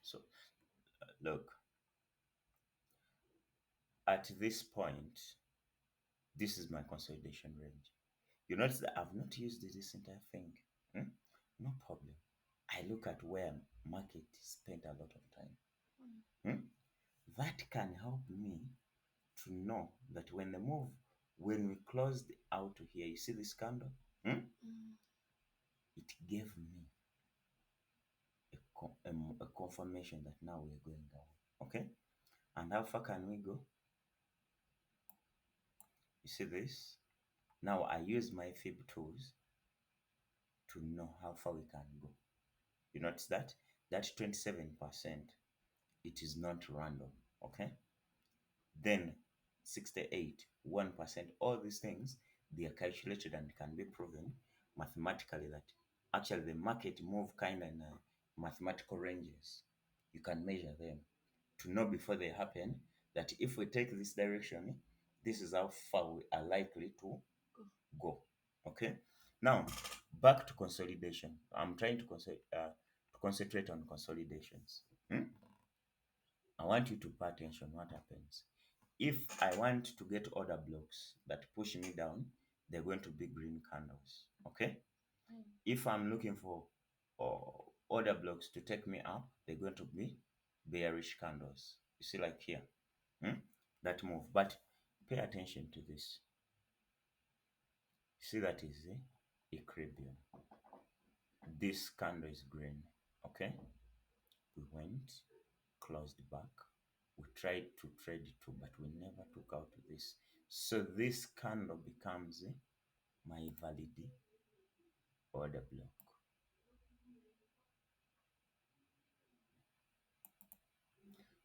So look, at this point, this is my consolidation range. You notice that I've not used this entire thing. Hmm? No problem. I look at where market spent a lot of time. Hmm? That can help me to know that when we closed out here, you see this candle? Hmm? It gave me a confirmation that now we're going down. Okay? And how far can we go? You see this? Now I use my fib tools to know how far we can go. You notice that? That 27%, it is not random. Okay? Then 68, 1%, all these things, they are calculated and can be proven mathematically that actually the market move kind of in mathematical ranges. You can measure them to know before they happen that if we take this direction, this is how far we are likely to go. Okay. Now, back to consolidation. I'm trying to concentrate on consolidations. I want you to pay attention what happens. If I want to get order blocks that push me down, they're going to be green candles. Okay. If I'm looking for order blocks to take me up, they're going to be bearish candles. You see, like here, hmm? That move. But pay attention to this. See, that is the equilibrium. This candle is green. Okay. We went, closed back. We tried to trade it too, but we never took out this. So this candle becomes my valid order block.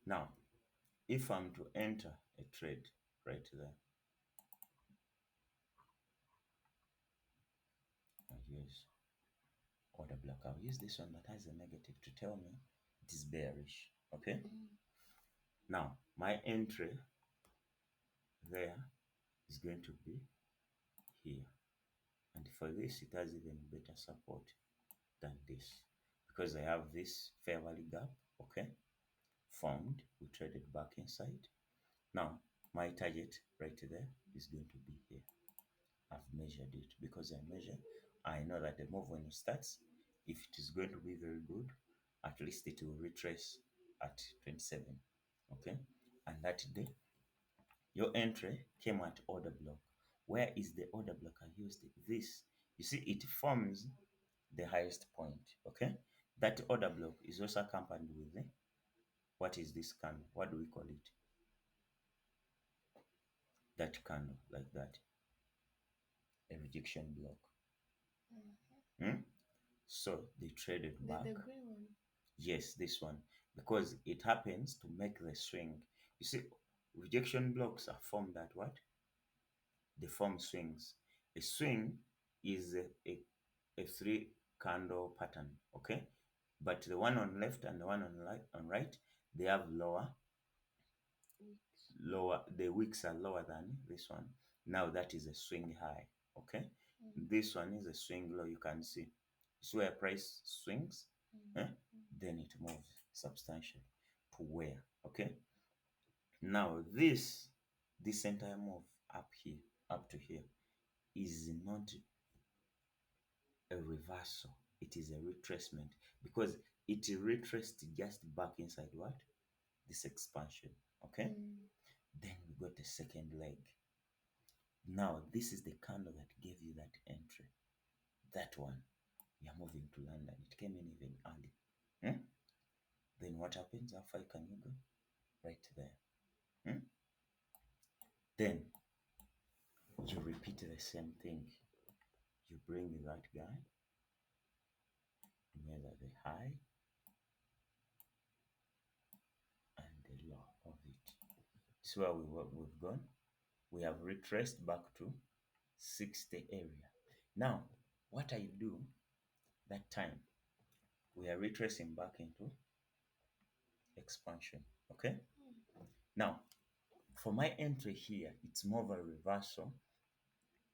Now, if I'm to enter a trade right there, I use order block. I'll use this one that has a negative to tell me it is bearish. Okay. Now, my entry there is going to be here. And for this, it has even better support than this because I have this fair value gap, okay, formed. We traded back inside. Now, my target right there is going to be here. I've measured it because I know that the move when it starts, if it is going to be very good, at least it will retrace at 27. Okay, and that day, your entry came at order block. Where is the order block? I used this. You see, it forms the highest point. Okay, that order block is also accompanied with what is this candle? What do we call it? That candle like that, a rejection block. Hmm? So they traded back. The green one. Yes, this one, because it happens to make the swing. You see, rejection blocks are formed at what? They form swings. A swing is a three candle pattern, okay? But the one on left and the one on right, they have the wicks are lower than this one. Now that is a swing high, okay? This one is a swing low, you can see. See where price swings, then it moves substantially to where, okay? Now this entire move up here, up to here, is not a reversal, it is a retracement because it retraced just back inside what? This expansion, okay? Then we got the second leg. Now this is the candle that gave you that entry. That one, we are moving to London. It came in even early. Hmm? Then what happens? How far can you go? Right there. Hmm? Then you repeat the same thing. You bring that guy, you measure the high and the low of it. This is where we've gone. We have retraced back to 60 area. Now, what I do that time, we are retracing back into expansion. Okay. Now, for my entry here, it's more of a reversal.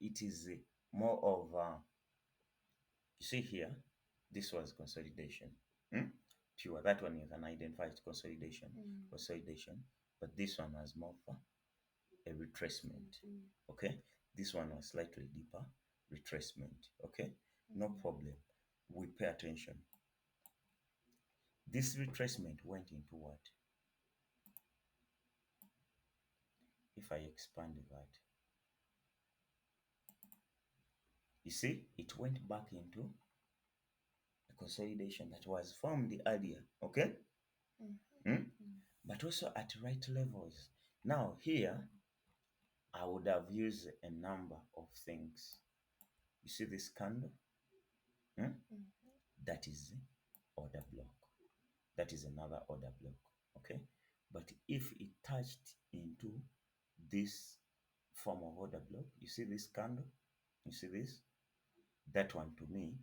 It is more of you see here, this was consolidation. Hmm? pure. That one is an identified consolidation, but this one has more of a retracement. Okay, this one was slightly deeper retracement. Okay, no problem. We pay attention. This retracement went into what? If I expand that, you see, it went back into a consolidation that was formed earlier. Okay, hmm? But also at right levels. Now here, I would have used a number of things. You see this candle? Hmm? That is order block. That is another order block. Okay, but if it touched into this form of order block, you see this candle, you see this, that one to me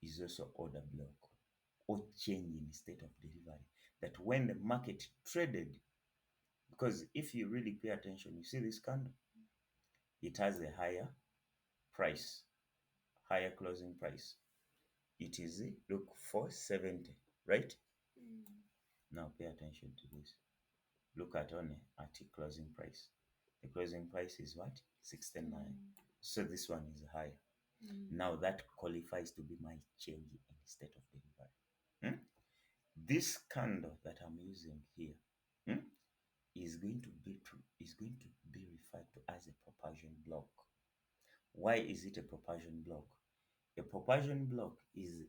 is also order block or change in state of delivery. That when the market traded, because if you really pay attention, you see this candle, it has a higher price, higher closing price. It is, look, 470, right? Now pay attention to this. Look at only at the closing price. The closing price is what? 69. So this one is higher. Now that qualifies to be my change in state of delivery. Hmm? This candle that I'm using here, hmm, is going to be referred to as a propulsion block. Why is it a propulsion block? A propulsion block is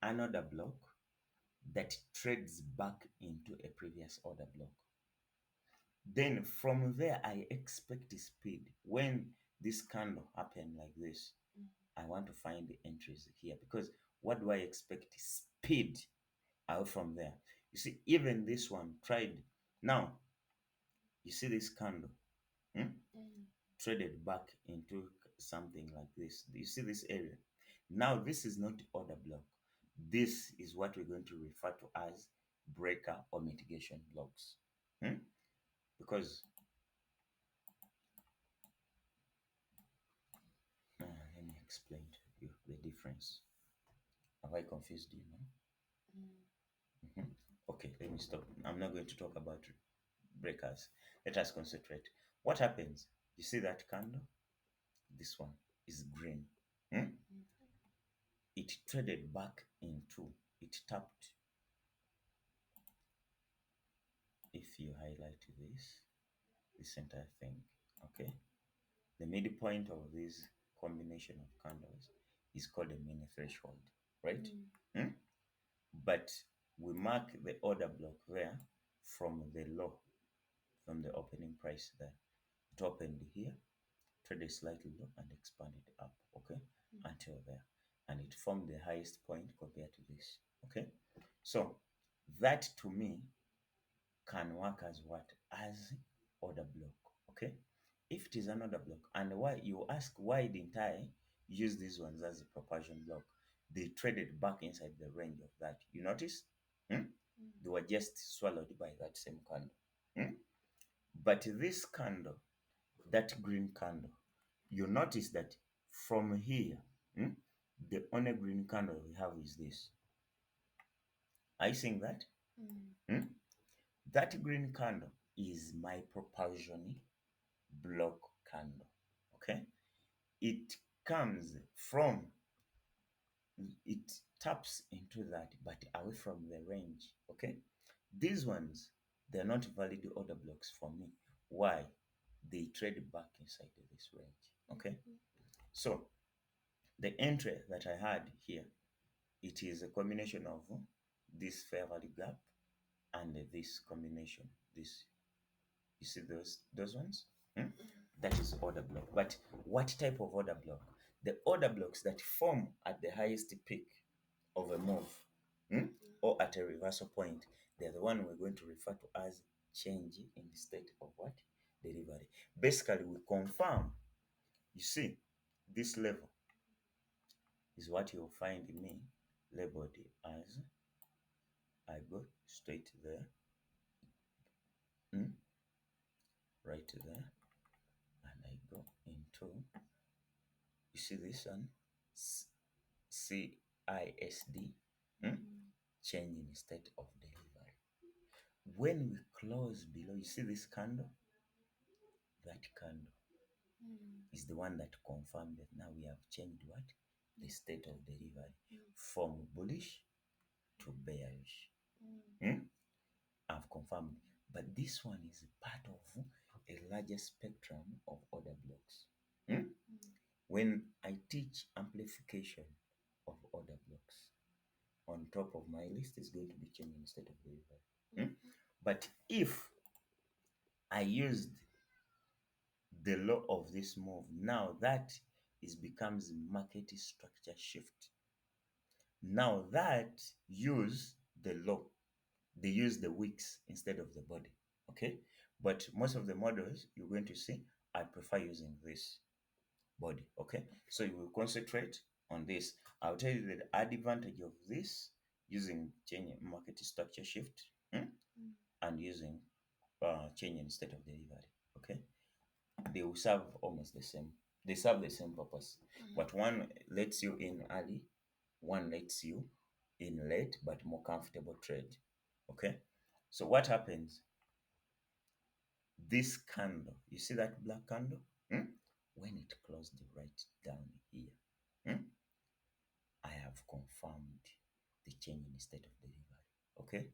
an order block that trades back into a previous order block. Then from there, I expect speed. When this candle happen like this, I want to find the entries here, because what do I expect? Speed out from there. You see, even this one tried. Now, you see this candle, hmm? Traded back into something like this. You see this area. Now, this is not order block. This is what we're going to refer to as breaker or mitigation blocks. Hmm? Because let me explain to you the difference. Have I confused you now? Mhm. Okay, let me stop. I'm not going to talk about breakers. Let us concentrate. What happens? You see that candle? This one is green. Hmm? It traded back into, it tapped. If you highlight this entire thing, okay? The midpoint of this combination of candles is called a mini threshold, right? Hmm? But we mark the order block there from the low, from the opening price there. It opened here, traded slightly low and expanded up, okay, until there. And it formed the highest point compared to this, okay? So that to me can work as what? As order block, okay? If it is an order block, and why you ask, why didn't I use these ones as a propulsion block? They traded back inside the range of that. You notice? Hmm? They were just swallowed by that same candle. Hmm? But this candle, that green candle, you notice that from here, hmm, the only green candle we have is this. Are you seeing that? Hmm? That green candle is my propulsion block candle. Okay, it comes from, it taps into that, but away from the range. Okay, these ones, they're not valid order blocks for me. Why? They trade back inside this range. Okay, so the entry that I had here, it is a combination of this fair value gap and this combination. This, you see those ones? Hmm? That is order block. But what type of order block? The order blocks that form at the highest peak of a move, hmm, or at a reversal point, they're the one we're going to refer to as change in the state of what? Delivery. Basically, we confirm, you see, this level is what you'll find in me labeled as, I go straight there, hmm, right there, and I go into, you see this one, CISD, hmm? change in state of delivery. When we close below, you see this candle? That candle is the one that confirmed that now we have changed what? The state of delivery from bullish to bearish. Hmm? I've confirmed. But this one is part of a larger spectrum of order blocks. Hmm? When I teach amplification of order blocks, on top of my list is going to be changing state of delivery. But if I used the law of this move, now that is becomes market structure shift. Now that use the law, they use the wicks instead of the body. Okay, but most of the models you're going to see, I prefer using this body. Okay, so you will concentrate on this. I'll tell you the advantage of this using change market structure shift, and using changing state of delivery. Okay, they will serve almost the same. They serve the same purpose, but one lets you in early, one lets you in late, but more comfortable trade. Okay, so what happens? This candle, you see that black candle? When it closed right down here, I have confirmed the change in state of delivery. Okay,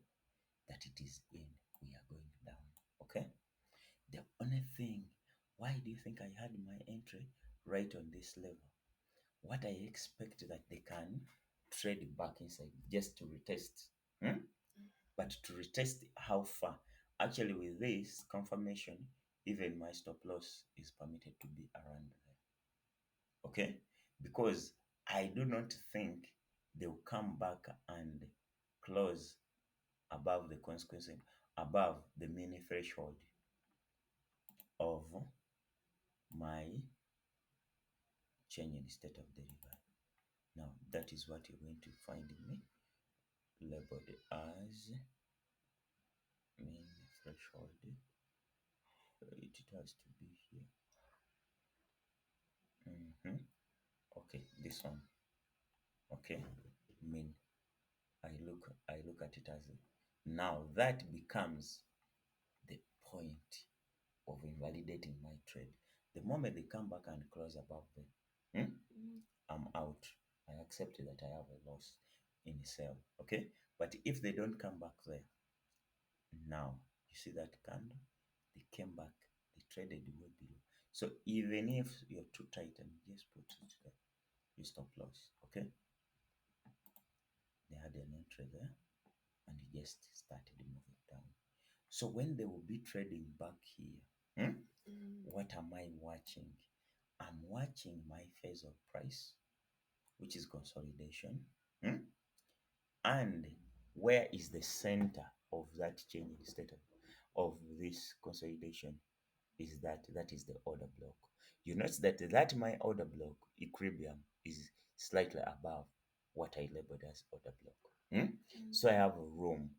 that it is in. We are going down. Okay, the only thing, why do you think I had my entry right on this level? What I expect that they can trade back inside just to retest. But to retest how far? Actually, with this confirmation, even my stop loss is permitted to be around there. Okay? Because I do not think they'll come back and close above the consequence, above the mini threshold of my change in state of delivery. Now, that is what you're going to find in me labeled as mini threshold. It has to be here. Okay, this one. Okay, mean I look at it as now that becomes the point of invalidating my trade. The moment they come back and close above them, I'm out. I accept that I have a loss in the sale. Okay, but if they don't come back there, now you see that candle, they came back, they traded way below. So even if you're too tight, and just put it there, you stop loss. Okay, they had an entry there and he just started moving down. So when they will be trading back here, what am I watching? I'm watching my phase of price, which is consolidation. And where is the center of that changing state of this consolidation? Is that is the order block. You notice that my order block equilibrium is slightly above what I labeled as order block. So I have a room.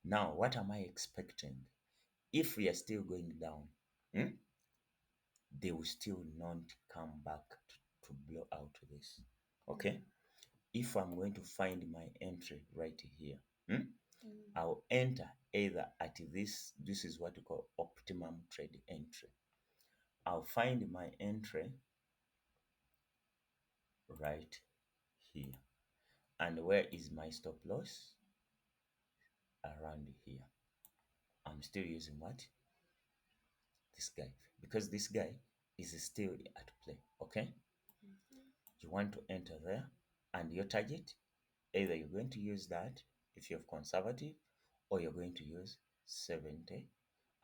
Now, what am I expecting? If we are still going down, they will still not come back to blow out this. Okay? If I'm going to find my entry right here, I'll enter either at this is what we call optimum trade entry. I'll find my entry right here. And where is my stop loss? Around here. I'm still using what? This guy. Because this guy is still at play. Okay? You want to enter there, and your target, either you're going to use that if you're conservative, or you're going to use 70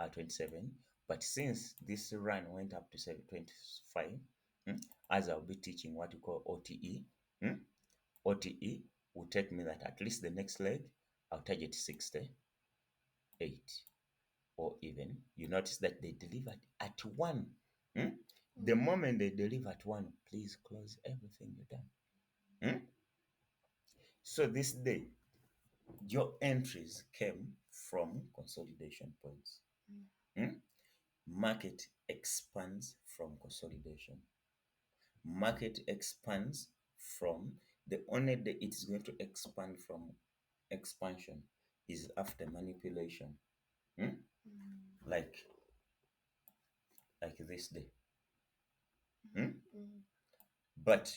at 27. But since this run went up to 25, as I'll be teaching what you call OTE, OTE will take me that at least the next leg I'll target 68, or even you notice that they delivered at 1. The moment they deliver at 1, please close everything you've done. So this day, your entries came from consolidation points. Market expands from consolidation. Market expands from the only day it is going to expand from expansion is after manipulation. Hmm? Mm. Like this day. Hmm? Mm. But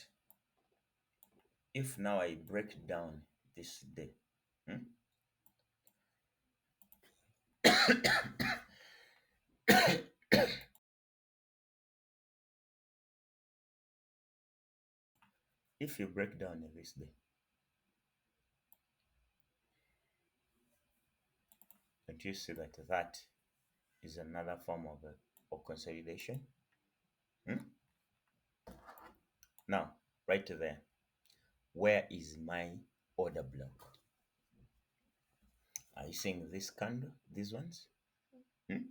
if now I break down this day, hmm? If you break down this day, don't you see that that is another form of consolidation? Hmm? Now, right there, where is my order block? Are you seeing this candle, these ones? Hmm?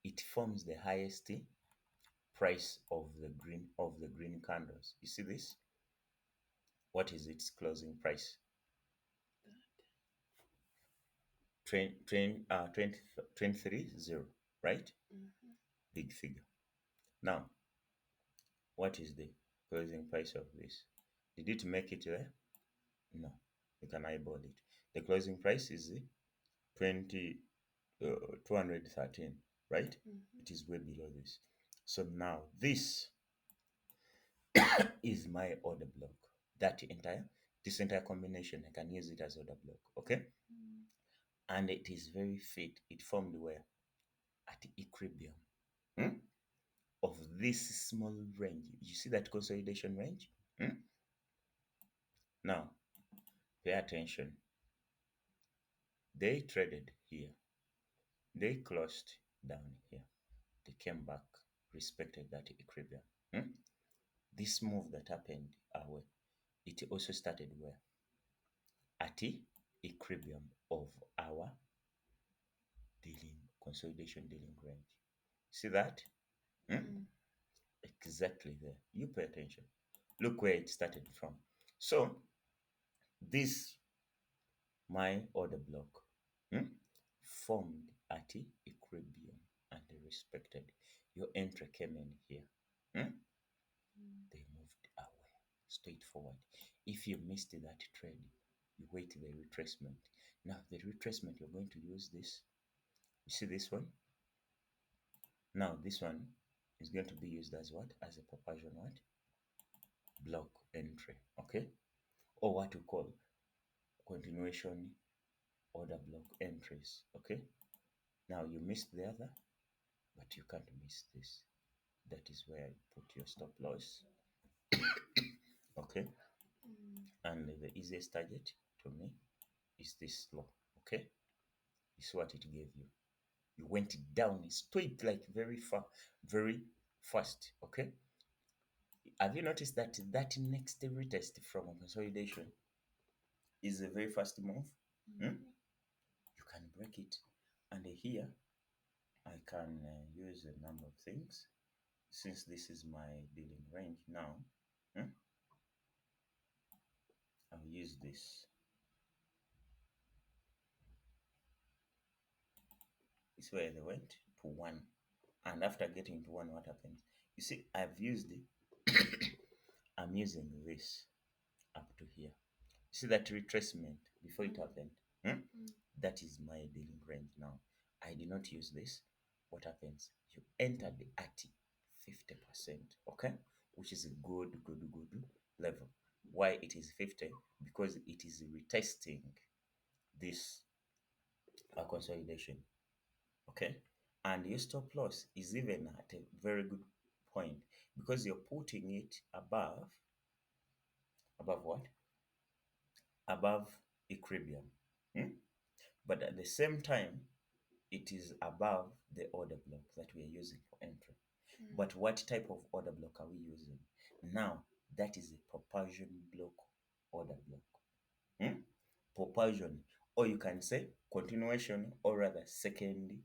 It forms the highest price of the green candles. You see this? What is its closing price? 23.0, right? Mm-hmm. Big figure. Now, what is the closing price of this? Did it make it there? No. You can eyeball it. The closing price is 20 213, right? Mm-hmm. It is way below this. So now this is my order block. That entire this entire combination, I can use it as order block. Okay? Mm. And it is very fit. It formed where? At equilibrium. Hmm? Of this small range. You see that consolidation range? Hmm? Now, pay attention. They traded here. They closed down here. They came back, respected that equilibrium. Hmm? This move that happened away, it also started where? At the equilibrium of our dealing, consolidation dealing range. See that? Hmm? Mm. Exactly there. You pay attention. Look where it started from. So, this my order block hmm, formed at the equilibrium and they respected. Your entry came in here. Hmm? Mm. They moved away, straight forward. If you missed that trade, you wait the retracement. Now, the retracement, you're going to use this. You see this one? Now, this one is going to be used as what? As a propulsion what? Block entry, okay? Or what we call continuation order block entries, okay? Now, you missed the other, but you can't miss this. That is where you put your stop loss, okay? Mm. And the easiest target to me is this low, okay? Is what it gave you. You went down straight, like very far, very fast, okay? Have you noticed that that next retest from consolidation is a very fast move? Hmm? Mm. You can break it. And here, I can use a number of things. Since this is my dealing range now, hmm, I'll use this. It's where they went to 1. And after getting to 1, what happens? You see, I've used it. I'm using this up to here. See that retracement before it Mm. happened? Hmm? Mm. That is my dealing range now. I did not use this. What happens? You enter the at 50%, okay? Which is a good level. Why it is 50? Because it is retesting this consolidation, okay? And your stop loss is even at a very good point because you're putting it above what? Above equilibrium. Hmm? But at the same time, it is above the order block that we are using for entry. Mm. But what type of order block are we using? Now, that is a propulsion block order block. Hmm? Propulsion, or you can say continuation, or rather second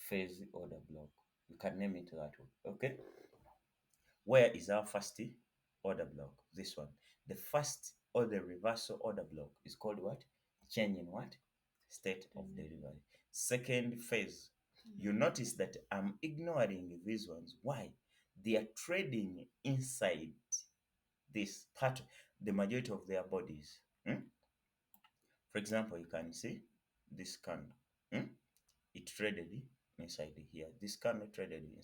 phase order block. You can name it that way. Okay? Where is our first order block? This one. The first or the reversal order block is called what? Change in what? State of Dynamic. delivery. Second phase. You Mm. notice that I'm ignoring these ones. Why? They are trading inside this part, the majority of their bodies. Hmm? For example, you can see this candle. It traded inside here. This candle traded